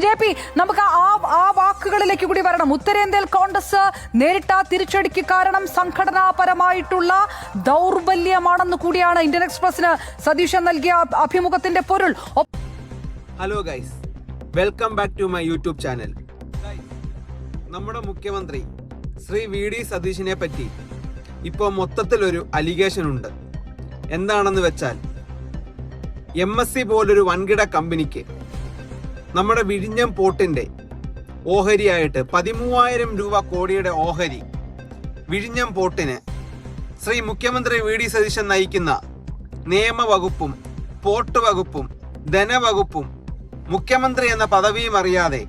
J P നമുക്ക് ആ വാക്കുകളിലേക്ക് കൂടി വരണം. ഉത്തരേന്ത്യയിൽ കോൺഗ്രസ് നേരിട്ട തിരിച്ചടിക്ക് കാരണം സംഘടനാപരമായിട്ടുള്ള ദൗർബല്യമാണെന്ന് കൂടിയാണ് ഇന്ത്യൻ എക്സ്പ്രസിന് സതീശൻ നൽകിയ അഭിമുഖത്തിന്റെ പൊരുൾ. Hello guys, welcome back to my YouTube channel. നമ്മുടെ മുഖ്യമന്ത്രി ശ്രീ വി ഡി സതീശനെ പറ്റി ഇപ്പോൾ മൊത്തത്തിലൊരു അലിഗേഷൻ ഉണ്ട്. എന്താണെന്ന് വെച്ചാൽ MSC പോലൊരു വൻകിട കമ്പനിക്ക് നമ്മുടെ വിഴിഞ്ഞം പോർട്ടിന്റെ ഓഹരിയായിട്ട് 13,000 രൂപ കോടിയുടെ ഓഹരി വിഴിഞ്ഞം പോർട്ടിന് ശ്രീ മുഖ്യമന്ത്രി വി ഡി സതീശൻ നയിക്കുന്ന നിയമവകുപ്പും പോർട്ട് വകുപ്പും ധനവകുപ്പും മുഖ്യമന്ത്രി എന്ന പദവിയും അറിയാതെ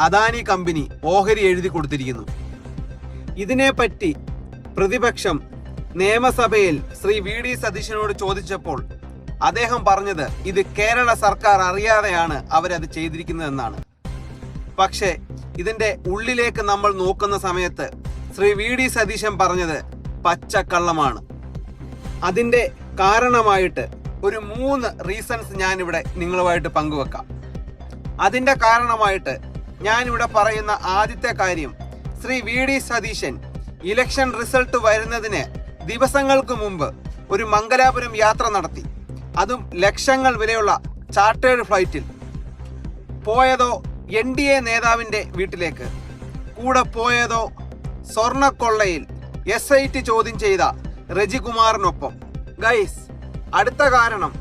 അദാനി കമ്പനി ഓഹരി എഴുതി കൊടുത്തിരിക്കുന്നു. ഇതിനെപ്പറ്റി പ്രതിപക്ഷം നിയമസഭയിൽ ശ്രീ വി ഡി സതീശനോട് ചോദിച്ചപ്പോൾ അദ്ദേഹം പറഞ്ഞത് ഇത് കേരള സർക്കാർ അറിയാതെയാണ് അവരത് ചെയ്തിരിക്കുന്നതെന്നാണ്. പക്ഷേ ഇതിന്റെ ഉള്ളിലേക്ക് നമ്മൾ നോക്കുന്ന സമയത്ത് ശ്രീ വി ഡി സതീശൻ പറഞ്ഞത് പച്ചക്കള്ളമാണ്. അതിന്റെ കാരണമായിട്ട് ഒരു 3 റീസൺസ് ഞാനിവിടെ നിങ്ങളുമായിട്ട് പങ്കുവെക്കാം. അതിന്റെ കാരണമായിട്ട് ഞാനിവിടെ പറയുന്ന ആദ്യത്തെ കാര്യം, Shri V D Satheesan election result വരുന്നതിന് ദിവസങ്ങൾക്ക് മുമ്പ് ഒരു മംഗലാപുരം യാത്ര നടത്തി. അതും ലക്ഷങ്ങൾ വിലയുള്ള ചാർട്ടേഡ് ഫ്ലൈറ്റിൽ. പോയതോ NDA നേതാവിന്റെ വീട്ടിലേക്ക്, കൂടെ പോയതോ സ്വർണക്കൊള്ളയിൽ SIT ചോദ്യം ചെയ്ത രജികുമാറിനൊപ്പം. ഗൈസ്, അടുത്ത കാരണം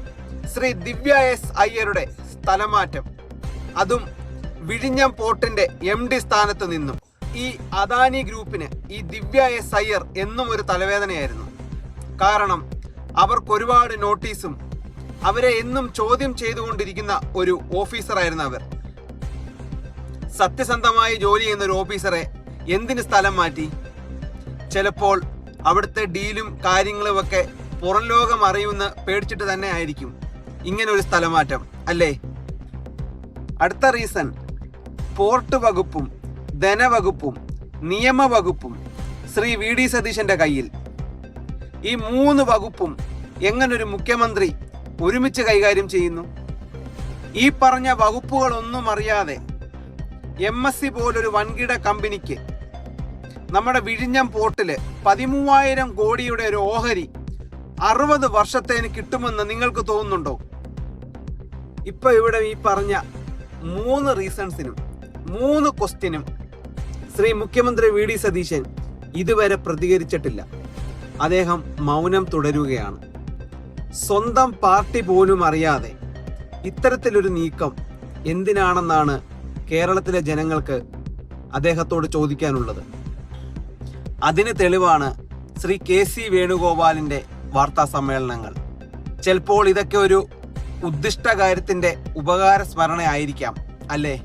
ശ്രീ ദിവ്യ S അയ്യരുടെ സ്ഥലമാറ്റം, അതും വിഴിഞ്ഞം പോർട്ടിന്റെ MD സ്ഥാനത്ത് നിന്നും. ഈ അദാനി ഗ്രൂപ്പിന് ഈ ദിവ്യ S അയ്യർ എന്നും ഒരു തലവേദനയായിരുന്നു. കാരണം അവർക്ക് ഒരുപാട് നോട്ടീസും അവരെ എന്നും ചോദ്യം ചെയ്തുകൊണ്ടിരിക്കുന്ന ഒരു ഓഫീസറായിരുന്നു അവർ. സത്യസന്ധമായി ജോലി ചെയ്യുന്ന ഒരു ഓഫീസറെ എന്തിന് സ്ഥലം മാറ്റി? ചിലപ്പോൾ അവിടുത്തെ ഡീലും കാര്യങ്ങളും ഒക്കെ പുറം ലോകം അറിയുമെന്ന് പേടിച്ചിട്ട് തന്നെ ആയിരിക്കും ഇങ്ങനെ ഒരു സ്ഥലമാറ്റം, അല്ലേ? അടുത്ത റീസൺ, പോർട്ട് വകുപ്പും ധനവകുപ്പും നിയമവകുപ്പും ശ്രീ വി ഡി സതീശന്റെ കയ്യിൽ. ഈ 3 വകുപ്പും എങ്ങനൊരു മുഖ്യമന്ത്രി ഒരുമിച്ച് കൈകാര്യം ചെയ്യുന്നു? ഈ പറഞ്ഞ വകുപ്പുകളൊന്നും അറിയാതെ MSC പോലൊരു വൻകിട കമ്പനിക്ക് നമ്മുടെ വിഴിഞ്ഞം പോർട്ടില് 13,000 കോടിയുടെ ഒരു ഓഹരി 60 വർഷത്തേന് കിട്ടുമെന്ന് നിങ്ങൾക്ക് തോന്നുന്നുണ്ടോ? ഇപ്പൊ ഇവിടെ ഈ പറഞ്ഞ 3 റീസൺസിനും 3 ക്വസ്റ്റ്യനും ശ്രീ മുഖ്യമന്ത്രി വി ഡി സതീശൻ ഇതുവരെ പ്രതികരിച്ചിട്ടില്ല. അദ്ദേഹം മൗനം തുടരുകയാണ്. സ്വന്തം പാർട്ടി പോലും അറിയാതെ ഇത്തരത്തിലൊരു നീക്കം എന്തിനാണെന്നാണ് കേരളത്തിലെ ജനങ്ങൾക്ക് അദ്ദേഹത്തോട് ചോദിക്കാനുള്ളത്. അതിന് തെളിവാണ് ശ്രീ KC വേണുഗോപാലിന്റെ വാർത്താ സമ്മേളനങ്ങൾ. ചിലപ്പോൾ ഇതൊക്കെ ഒരു ഉദ്ദിഷ്ട കാര്യത്തിന്റെ ഉപകാര സ്മരണ ആയിരിക്കാം, അല്ലേ?